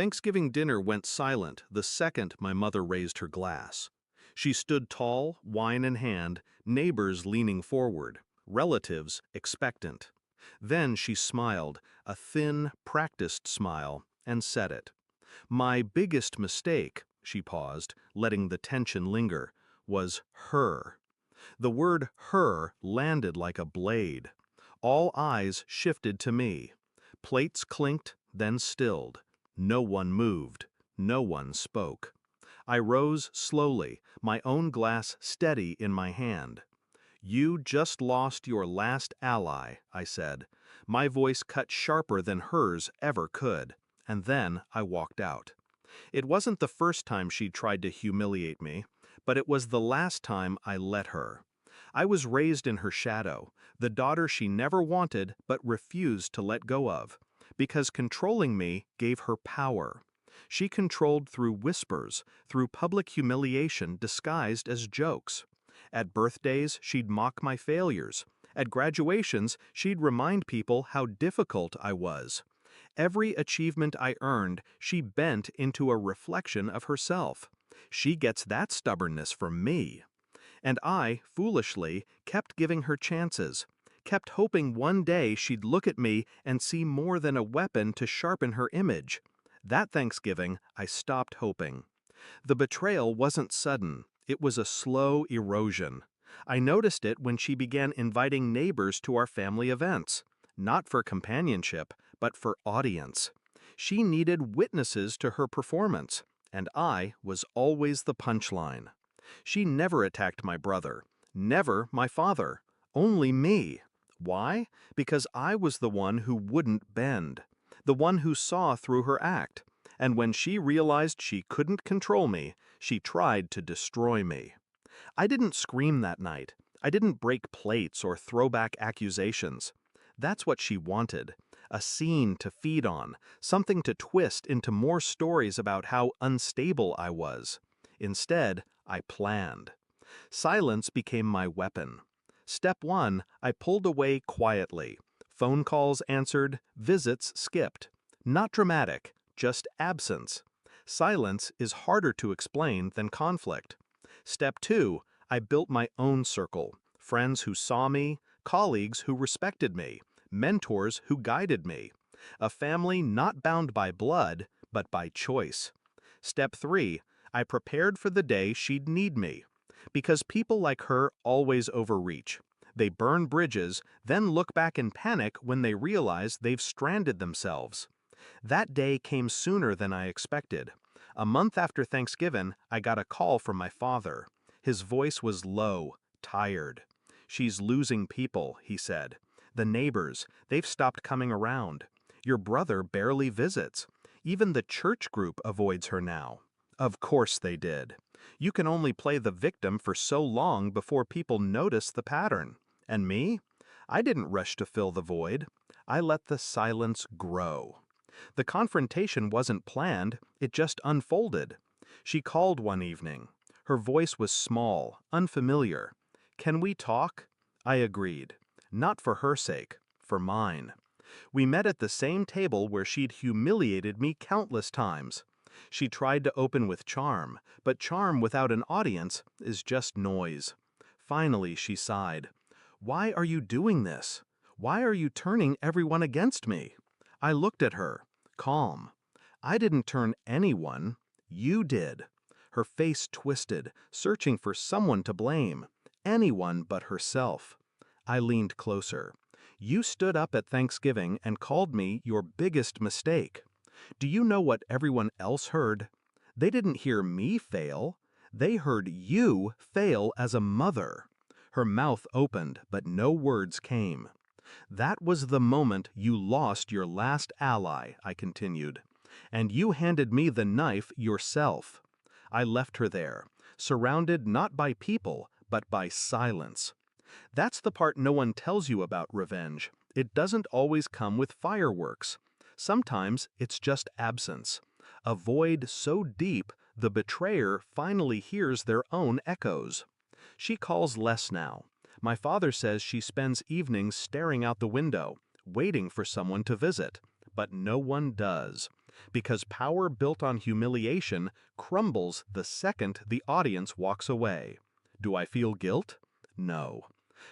Thanksgiving dinner went silent the second my mother raised her glass. She stood tall, wine in hand, neighbors leaning forward, relatives expectant. Then she smiled, a thin, practiced smile, and said it. My biggest mistake, she paused, letting the tension linger, was her. The word her landed like a blade. All eyes shifted to me. Plates clinked, then stilled. No one moved. No one spoke. I rose slowly, my own glass steady in my hand. You just lost your last ally, I said. My voice cut sharper than hers ever could, and then I walked out. It wasn't the first time she'd tried to humiliate me, but it was the last time I let her. I was raised in her shadow, the daughter she never wanted but refused to let go of, because controlling me gave her power. She controlled through whispers, through public humiliation disguised as jokes. At birthdays, she'd mock my failures. At graduations, she'd remind people how difficult I was. Every achievement I earned, she bent into a reflection of herself. She gets that stubbornness from me. And I, foolishly, kept giving her chances, kept hoping one day she'd look at me and see more than a weapon to sharpen her image. That Thanksgiving, I stopped hoping. The betrayal wasn't sudden, it was a slow erosion. I noticed it when she began inviting neighbors to our family events, not for companionship, but for audience. She needed witnesses to her performance, and I was always the punchline. She never attacked my brother, never my father, only me. Why? Because I was the one who wouldn't bend, the one who saw through her act, and when she realized she couldn't control me, she tried to destroy me. I didn't scream that night. I didn't break plates or throw back accusations. That's what she wanted, a scene to feed on, something to twist into more stories about how unstable I was. Instead, I planned. Silence became my weapon. Step 1, I pulled away quietly. Phone calls answered, visits skipped. Not dramatic, just absence. Silence is harder to explain than conflict. Step 2, I built my own circle. Friends who saw me, colleagues who respected me, mentors who guided me. A family not bound by blood, but by choice. Step 3, I prepared for the day she'd need me. Because people like her always overreach. They burn bridges, then look back in panic when they realize they've stranded themselves. That day came sooner than I expected. A month after Thanksgiving, I got a call from my father. His voice was low, tired. She's losing people, he said. The neighbors, they've stopped coming around. Your brother barely visits. Even the church group avoids her now. Of course they did. You can only play the victim for so long before people notice the pattern. And me? I didn't rush to fill the void. I let the silence grow. The confrontation wasn't planned, it just unfolded. She called one evening. Her voice was small, unfamiliar. Can we talk? I agreed. Not for her sake, for mine. We met at the same table where she'd humiliated me countless times. She tried to open with charm, but charm without an audience is just noise. Finally, she sighed. Why are you doing this? Why are you turning everyone against me? I looked at her, calm. I didn't turn anyone. You did. Her face twisted, searching for someone to blame. Anyone but herself. I leaned closer. You stood up at Thanksgiving and called me your biggest mistake. Do you know what everyone else heard? They didn't hear me fail. They heard you fail as a mother. Her mouth opened, but no words came. That was the moment you lost your last ally, I continued. And you handed me the knife yourself. I left her there, surrounded not by people, but by silence. That's the part no one tells you about revenge. It doesn't always come with fireworks. Sometimes it's just absence. A void so deep, the betrayer finally hears their own echoes. She calls less now. My father says she spends evenings staring out the window, waiting for someone to visit. But no one does. Because power built on humiliation crumbles the second the audience walks away. Do I feel guilt? No.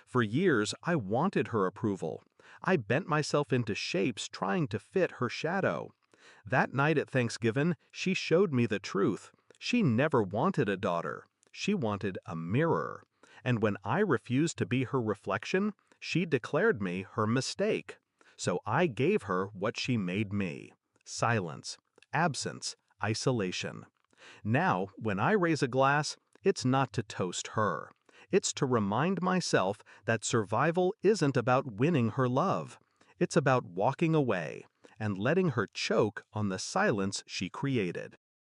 For years, I wanted her approval. I bent myself into shapes trying to fit her shadow. That night at Thanksgiving, she showed me the truth. She never wanted a daughter. She wanted a mirror. And when I refused to be her reflection, she declared me her mistake. So I gave her what she made me: silence, absence, isolation. Now, when I raise a glass, it's not to toast her. It's to remind myself that survival isn't about winning her love. It's about walking away and letting her choke on the silence she created.